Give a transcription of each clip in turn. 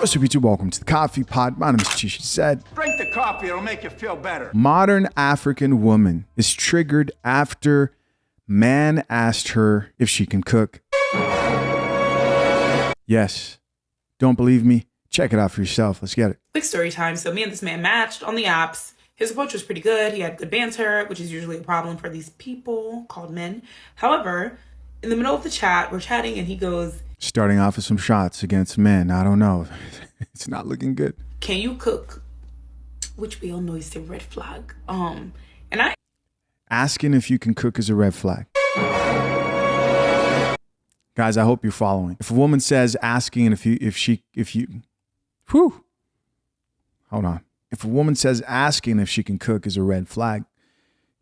What's up, YouTube? Welcome to the Coffee Pod. My name is Chishi Said. Drink the coffee, it'll make you feel better. Modern African woman is triggered after man asked her if she can cook. Yes. Don't believe me? Check it out for yourself. Let's get it. Quick story time. So me and this man matched on the apps. His approach was pretty good. He had good banter, which is usually a problem for these people called men. However, in the middle of the chat, we're chatting and he goes, Starting off with some shots against men. I don't know. It's not looking good. "Can you cook?" Which we all know is a red flag. And I Asking if you can cook is a red flag. Guys, I hope you're following. If a woman says asking if you, hold on. If a woman says asking if she can cook is a red flag,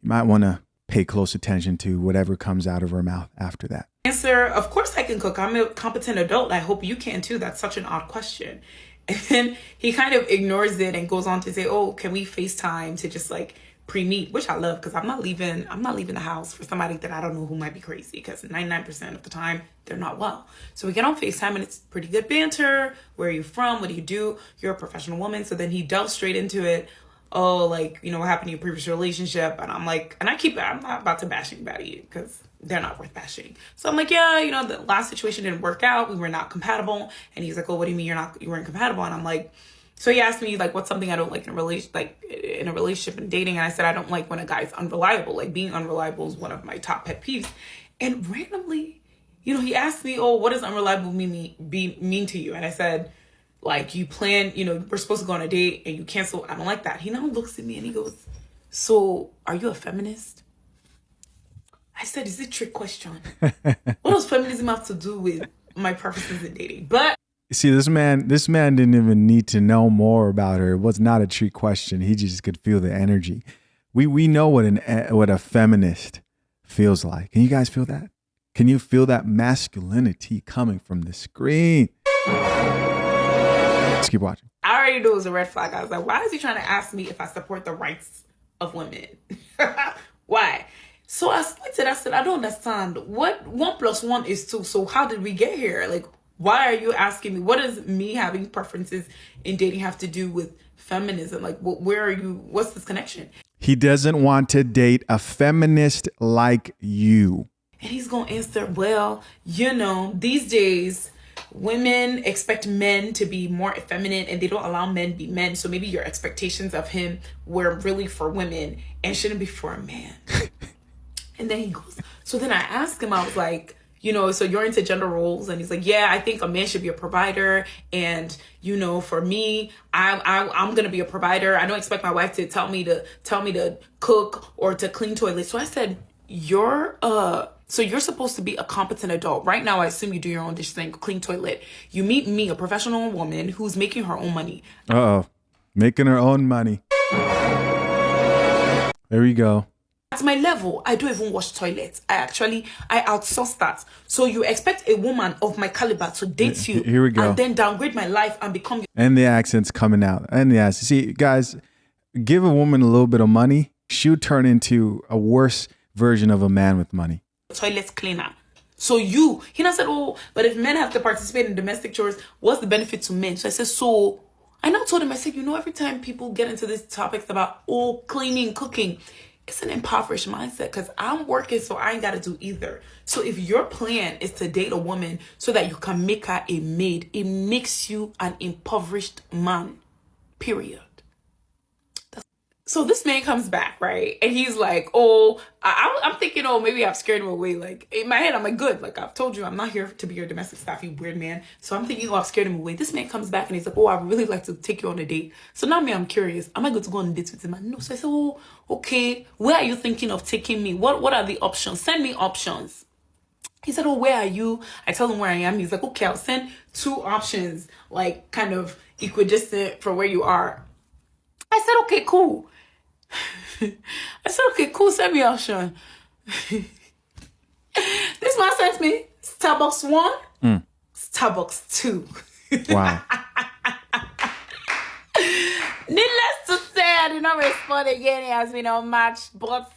you might want to pay close attention to whatever comes out of her mouth after that. answer, "Of course I can cook. I'm a competent adult. I hope you can too. That's such an odd question." And then he kind of ignores it and goes on to say, "Oh, can we FaceTime to just like pre-meet?" Which I love because I'm not leaving the house for somebody that I don't know who might be crazy, because 99% of the time they're not well. So we get on FaceTime and it's pretty good banter. "Where are you from? What do you do? You're a professional woman." So then he delves straight into it. "Oh, like, you know, what happened in your previous relationship?" And I'm like, I'm not about to bash anybody because they're not worth bashing. So I'm like, "Yeah, you know, the last situation didn't work out. We were not compatible." And he's like, "Oh, what do you mean you weren't compatible?" And I'm like, so he asked me like, what's something I don't like in a relationship and dating. And I said, I don't like when a guy's unreliable. Like, being unreliable is one of my top pet peeves. And randomly, you know, he asked me, "Oh, what does unreliable mean to you?" And I said, like, you plan, you know, we're supposed to go on a date and you cancel. I don't like that. He now looks at me and he goes, "So are you a feminist?" I said, "Is it a trick question? What does feminism have to do with my preferences in dating?" But See, this man didn't even need to know more about her. It was not a trick question. He just could feel the energy. We know what a feminist feels like. Can you guys feel that? Can you feel that masculinity coming from the screen? Let's keep watching. I already knew it was a red flag. I was like, why is he trying to ask me if I support the rights of women? Why? So I explained it. I said, I don't understand. What 1 + 1 is 2. So how did we get here? Like, why are you asking me? What does me having preferences in dating have to do with feminism? Like, where are you? What's this connection? He doesn't want to date a feminist like you. And he's going to answer, well, you know, these days, women expect men to be more effeminate and they don't allow men to be men. So maybe your expectations of him were really for women and shouldn't be for a man. And then he goes, so then I asked him, I was like, you know, so you're into gender roles? And he's like, yeah, I think a man should be a provider. And, you know, for me, I'm going to be a provider. I don't expect my wife to tell me to cook or to clean toilets. So I said, so you're supposed to be a competent adult. Right now, I assume you do your own dishes and clean toilet. You meet me, a professional woman who's making her own money. Uh-oh. Making her own money. There we go. At my level, I don't even wash toilets. I outsource that. So you expect a woman of my caliber to date you Here we go. and then downgrade my life and become... And the accent's coming out. And the accent. See, guys, give a woman a little bit of money, she'll turn into a worse version of a man with money. Toilet cleaner. So he now said, oh, but if men have to participate in domestic chores, what's the benefit to men? So I said, so I now told him, I said, you know, every time people get into these topics about, oh, cleaning, cooking, it's an impoverished mindset because I'm working, so I ain't got to do either. So if your plan is to date a woman so that you can make her a maid, it makes you an impoverished man, period. So this man comes back, right? And he's like, oh, I'm thinking, oh, maybe I've scared him away. Like, in my head, I'm like, good. Like, I've told you, I'm not here to be your domestic staff, you weird man. So I'm thinking, oh, I've scared him away. This man comes back and he's like, oh, I would really like to take you on a date. So now I'm curious. Am I going to go on a date with him? And no. So I said, oh, okay. Where are you thinking of taking me? What are the options? Send me options. He said, oh, where are you? I tell him where I am. He's like, okay, I'll send 2 options, like kind of equidistant for where you are. I said, okay, cool. I said, okay, cool, send me option. This man sent me Starbucks 1, Starbucks 2. Wow. Needless to say, I did not respond again. It has been unmatched, but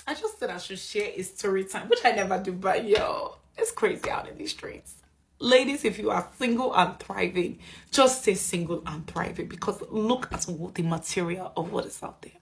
I just said I should share his story time, which I never do, but yo, it's crazy out in these streets. Ladies, if you are single and thriving, just say single and thriving, because look at the material of what is out there.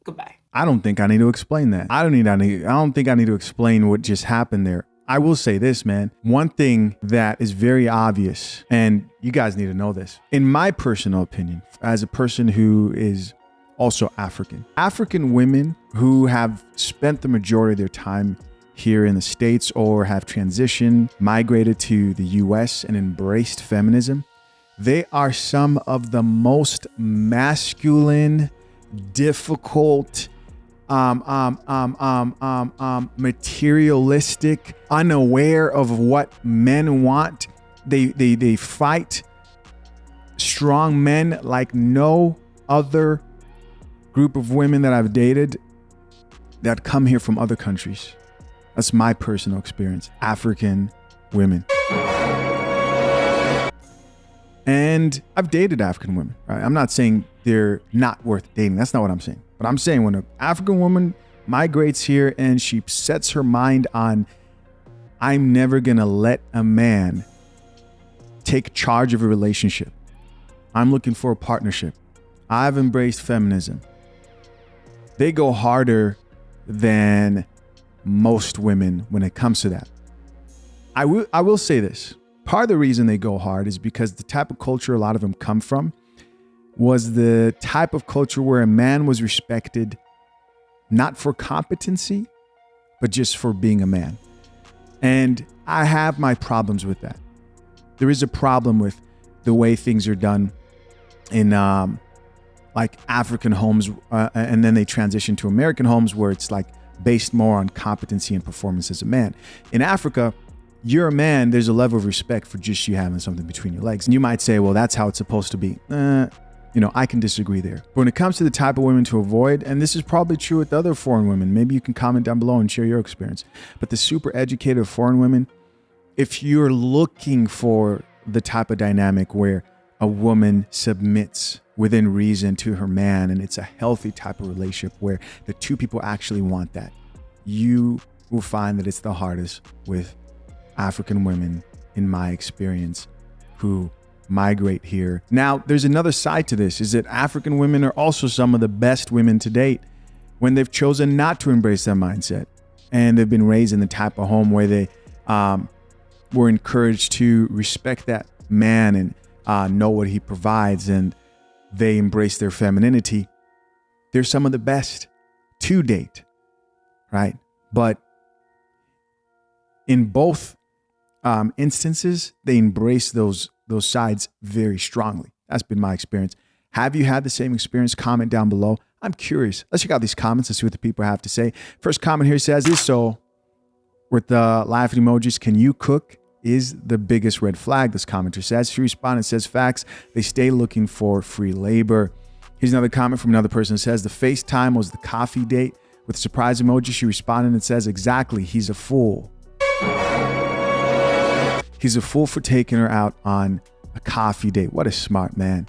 Goodbye. I don't think I need to explain that. I don't think I need to explain what just happened there. I will say this, man. One thing that is very obvious, and you guys need to know this, in my personal opinion, as a person who is also African women who have spent the majority of their time here in the States or have transitioned, migrated to the US and embraced feminism, they are some of the most masculine, difficult, materialistic, unaware of what men want. They fight strong men like no other group of women that I've dated that come here from other countries. That's my personal experience. African women. And I've dated African women, right? I'm not saying they're not worth dating. That's not what I'm saying. But I'm saying when an African woman migrates here and she sets her mind on, I'm never going to let a man take charge of a relationship. I'm looking for a partnership. I've embraced feminism. They go harder than most women when it comes to that. I will say this. Part of the reason they go hard is because the type of culture a lot of them come from was the type of culture where a man was respected not for competency, but just for being a man. And I have my problems with that. There is a problem with the way things are done in like African homes, and then they transition to American homes where it's like based more on competency and performance as a man. In Africa, you're a man, there's a level of respect for just you having something between your legs. And you might say, well, that's how it's supposed to be. I can disagree there. But when it comes to the type of women to avoid, and this is probably true with other foreign women, maybe you can comment down below and share your experience. But the super educated foreign women, if you're looking for the type of dynamic where a woman submits within reason to her man, and it's a healthy type of relationship where the two people actually want that, you will find that it's the hardest with African women, in my experience, who migrate here. Now, there's another side to this, is that African women are also some of the best women to date when they've chosen not to embrace that mindset. And they've been raised in the type of home where they were encouraged to respect that man and know what he provides, and they embrace their femininity. They're some of the best to date, right? But in both instances, they embrace those sides very strongly. That's been my experience. Have you had the same experience? Comment down below. I'm curious. Let's check out these comments and see what the people have to say. First comment here says, so with the laughing emojis, can you cook? Is the biggest red flag, this commenter says. She responded and says, facts, they stay looking for free labor. Here's another comment from another person that says, the FaceTime was the coffee date. With a surprise emoji, she responded and says, exactly, he's a fool. He's a fool for taking her out on a coffee date. What a smart man.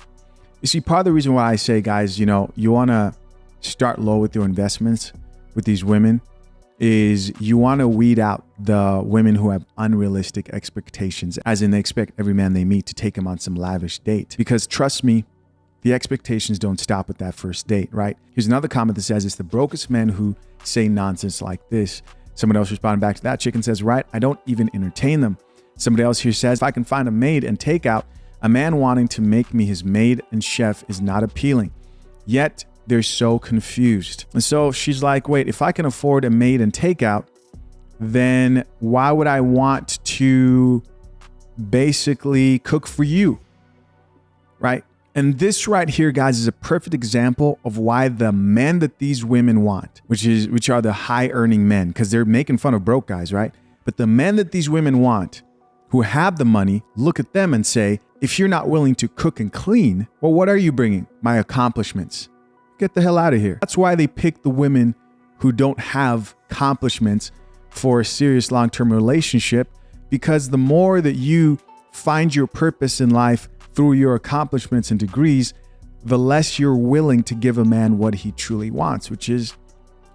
You see, part of the reason why I say, guys, you want to start low with your investments with these women is you want to weed out the women who have unrealistic expectations, as in they expect every man they meet to take them on some lavish date. Because trust me, the expectations don't stop with that first date, right? Here's another comment that says, it's the brokest men who say nonsense like this. Someone else responding back to that. Chicken says, right, I don't even entertain them. Somebody else here says, if I can find a maid and takeout, a man wanting to make me his maid and chef is not appealing. Yet they're so confused. And so she's like, wait, if I can afford a maid and takeout, then why would I want to basically cook for you? Right? And this right here, guys, is a perfect example of why the men that these women want, which are the high earning men, because they're making fun of broke guys, right? But the men that these women want, who have the money, look at them and say, if you're not willing to cook and clean, well, what are you bringing? My accomplishments. Get the hell out of here. That's why they pick the women who don't have accomplishments for a serious long-term relationship, because the more that you find your purpose in life through your accomplishments and degrees, the less you're willing to give a man what he truly wants, which is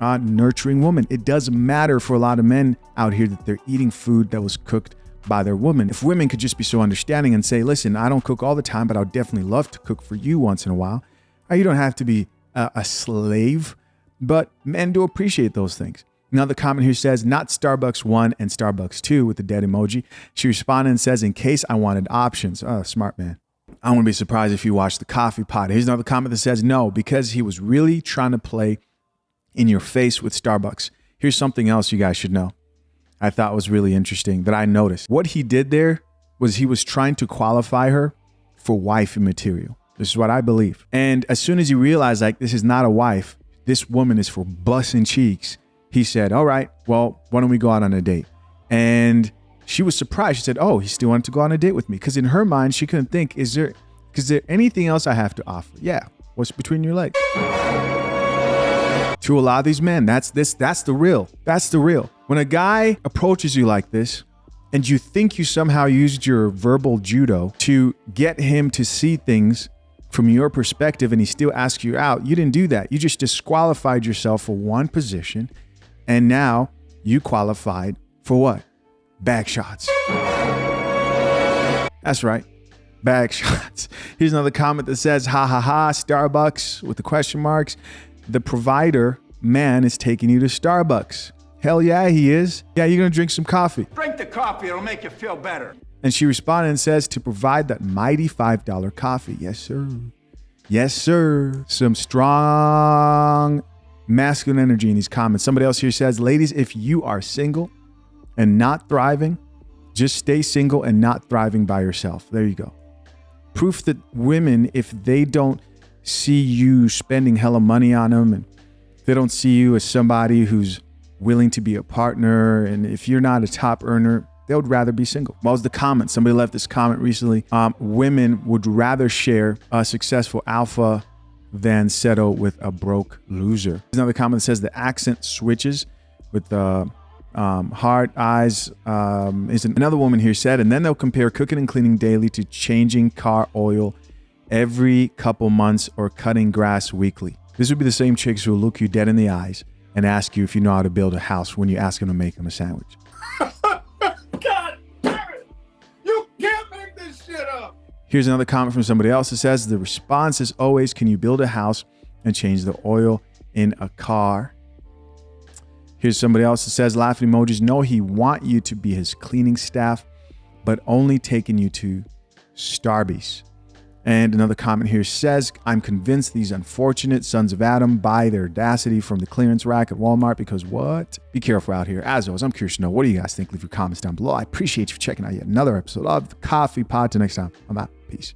a nurturing woman. It doesn't matter for a lot of men out here that they're eating food that was cooked by their woman. If women could just be so understanding and say, listen, I don't cook all the time, but I'll definitely love to cook for you once in a while. You don't have to be a slave, but men do appreciate those things. Another comment here says, not Starbucks 1 and Starbucks 2 with the dead emoji. She responded and says, in case I wanted options. Oh, smart man. I wouldn't be surprised if you watched the coffee pot. Here's another comment that says, no, because he was really trying to play in your face with Starbucks. Here's something else you guys should know. I thought was really interesting that I noticed. What he did there was he was trying to qualify her for wifey material. This is what I believe. And as soon as he realized, like, this is not a wife, this woman is for busting cheeks, he said, all right, well, why don't we go out on a date? And she was surprised. She said, oh, he still wanted to go on a date with me. Because in her mind, she couldn't think, is there anything else I have to offer? Yeah. What's between your legs? To a lot of these men, that's the real. That's the real. When a guy approaches you like this, and you think you somehow used your verbal judo to get him to see things from your perspective, and he still asks you out, you didn't do that. You just disqualified yourself for one position, and now you qualified for what? Bag shots. That's right. Bag shots. Here's another comment that says, ha ha ha, Starbucks with the question marks. The provider man is taking you to Starbucks. Hell yeah, he is. Yeah, you're going to drink some coffee. Drink the coffee, it'll make you feel better. And she responded and says, to provide that mighty $5 coffee. Yes, sir. Yes, sir. Some strong masculine energy in these comments. Somebody else here says, ladies, if you are single and not thriving, just stay single and not thriving by yourself. There you go. Proof that women, if they don't see you spending hella money on them, and they don't see you as somebody who's willing to be a partner, and if you're not a top earner, they would rather be single. What was the comment? Somebody left this comment recently. Women would rather share a successful alpha than settle with a broke loser. There's another comment that says the accent switches with the hard eyes. Is another woman here said, and then they'll compare cooking and cleaning daily to changing car oil every couple months or cutting grass weekly. This would be the same chicks who will look you dead in the eyes and ask you if you know how to build a house when you ask them to make them a sandwich. God damn it! You can't make this shit up! Here's another comment from somebody else that says, the response is always, can you build a house and change the oil in a car? Here's somebody else that says, laughing emojis, no, he want you to be his cleaning staff, but only taking you to Starbucks. And another comment here says, I'm convinced these unfortunate sons of Adam buy their audacity from the clearance rack at Walmart because what? Be careful out here. As always, I'm curious to know, what do you guys think? Leave your comments down below. I appreciate you checking out yet another episode of The Coffee Pod. Till next time, I'm out. Peace.